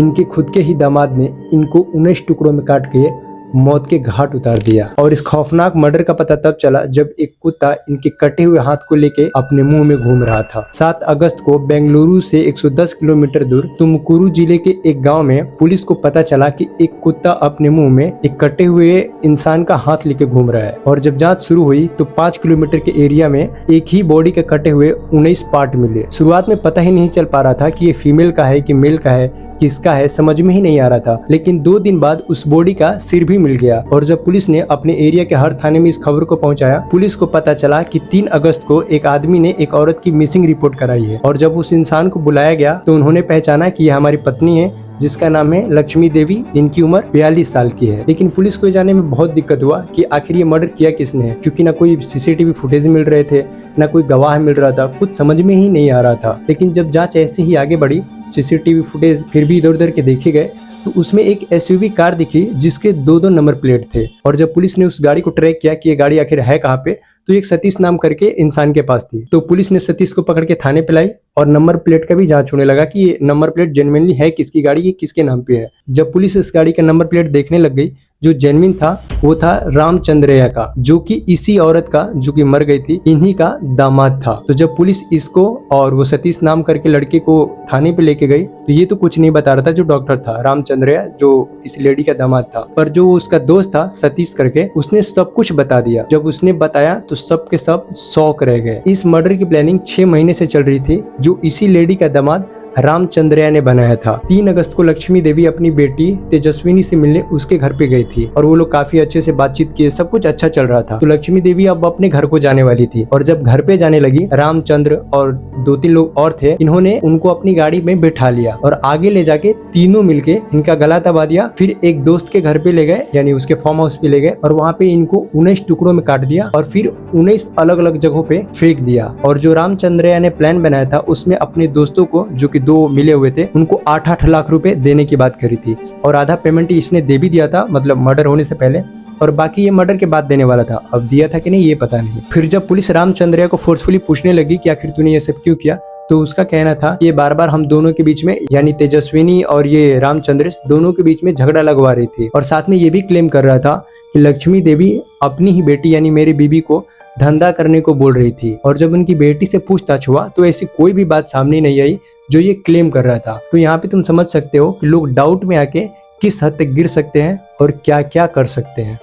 इनके खुद के ही दामाद ने इनको 19 टुकड़ों में काट के मौत के घाट उतार दिया। और इस खौफनाक मर्डर का पता तब चला जब एक कुत्ता इनके कटे हुए हाथ को लेके अपने मुंह में घूम रहा था। 7 अगस्त को बेंगलुरु से 110 किलोमीटर दूर तुमकुरू जिले के एक गांव में पुलिस को पता चला कि एक कुत्ता अपने मुंह में एक कटे हुए इंसान का हाथ लेके घूम रहा है। और जब जांच शुरू हुई तो 5 किलोमीटर के एरिया में एक ही बॉडी के कटे हुए 19 पार्ट मिले। शुरुआत में पता ही नहीं चल पा रहा था कि ये फीमेल का है कि मेल का है, किसका है, समझ में ही नहीं आ रहा था। लेकिन 2 दिन बाद उस बॉडी का सिर भी मिल गया। और जब पुलिस ने अपने एरिया के हर थाने में इस खबर को पहुंचाया, पुलिस को पता चला कि 3 अगस्त को एक आदमी ने एक औरत की मिसिंग रिपोर्ट कराई है। और जब उस इंसान को बुलाया गया तो उन्होंने पहचाना कि यह हमारी पत्नी है, जिसका नाम है लक्ष्मी देवी। इनकी उम्र 42 साल की है। लेकिन पुलिस को जाने में बहुत दिक्कत हुआ कि आखिर ये मर्डर किया किसने है, क्योंकि ना कोई सीसीटीवी फुटेज मिल रहे थे, ना कोई गवाह मिल रहा था, कुछ समझ में ही नहीं आ रहा था। लेकिन जब जांच ऐसे ही आगे बढ़ी, सीसीटीवी फुटेज फिर भी इधर उधर के देखे गए तो उसमें एक एसयूवी कार दिखी जिसके 2-2 नंबर प्लेट थे। और जब पुलिस ने उस गाड़ी को ट्रैक किया कि ये गाड़ी आखिर है कहाँ पे, तो एक सतीश नाम करके इंसान के पास थी। तो पुलिस ने सतीश को पकड़ के थाने पे लाई और नंबर प्लेट का भी जांच होने लगा कि ये नंबर प्लेट जेन्युइनली है किसकी गाड़ी, ये किसके नाम पे है। जब पुलिस इस गाड़ी का नंबर प्लेट देखने लग गई, जो जेन्युइन था वो था रामचंद्रया का, जो कि इसी औरत का, जो कि मर गई थी, इन्हीं का दामाद था। तो जब पुलिस इसको और वो सतीश नाम करके लड़के को थाने पे लेके गई तो ये तो कुछ नहीं बता रहा था जो डॉक्टर था रामचंद्रया, जो इस लेडी का दामाद था। पर जो उसका दोस्त था सतीश करके, उसने सब कुछ बता दिया। जब उसने बताया तो सब के सब शॉक रह गए। इस मर्डर की प्लानिंग 6 महीने से चल रही थी, जो इसी लेडी का दामाद रामचंद्रया ने बनाया था। 3 अगस्त को लक्ष्मी देवी अपनी बेटी तेजस्विनी से मिलने उसके घर पे गई थी और वो लोग काफी अच्छे से बातचीत किए, सब कुछ अच्छा चल रहा था। तो लक्ष्मी देवी अब अपने घर को जाने वाली थी और जब घर पे जाने लगी, रामचंद्र और 2-3 लोग और थे, इन्होंने उनको अपनी गाड़ी में बिठा लिया और आगे ले जाके तीनों मिलके इनका गला दबा दिया। फिर एक दोस्त के घर पे ले गए, यानी उसके फार्म हाउस पे ले गए और वहाँ पे इनको 19 टुकड़ों में काट दिया और फिर 19 अलग अलग जगहों पे फेंक दिया। और जो रामचंद्रया ने प्लान बनाया था उसमें अपने दोस्तों को, जो कि 2 मिले हुए थे, उनको 8-8 लाख रुपए देने की बात करी थी और आधा पेमेंट इसने दे भी दिया था, मतलब मर्डर होने से पहले, और बाकी ये मर्डर के बाद देने वाला था। अब दिया था कि नहीं ये पता नहीं। फिर जब पुलिस रामचंद्रया को फोर्सफुली पूछने लगी कि आखिर तूने ये सब क्यों किया, तो उसका कहना था ये बार बार हम दोनों के बीच में, यानी तेजस्विनी और ये रामचंद्र दोनों के बीच में झगड़ा लगवा रही थी। और साथ में ये भी क्लेम कर रहा था कि लक्ष्मी देवी अपनी ही बेटी यानी मेरी बीबी को धंधा करने को बोल रही थी। और जब उनकी बेटी से पूछताछ हुआ तो ऐसी कोई भी बात सामने नहीं आई जो ये क्लेम कर रहा था। तो यहाँ पे तुम समझ सकते हो कि लोग डाउट में आके किस हद तक गिर सकते हैं और क्या क्या कर सकते हैं।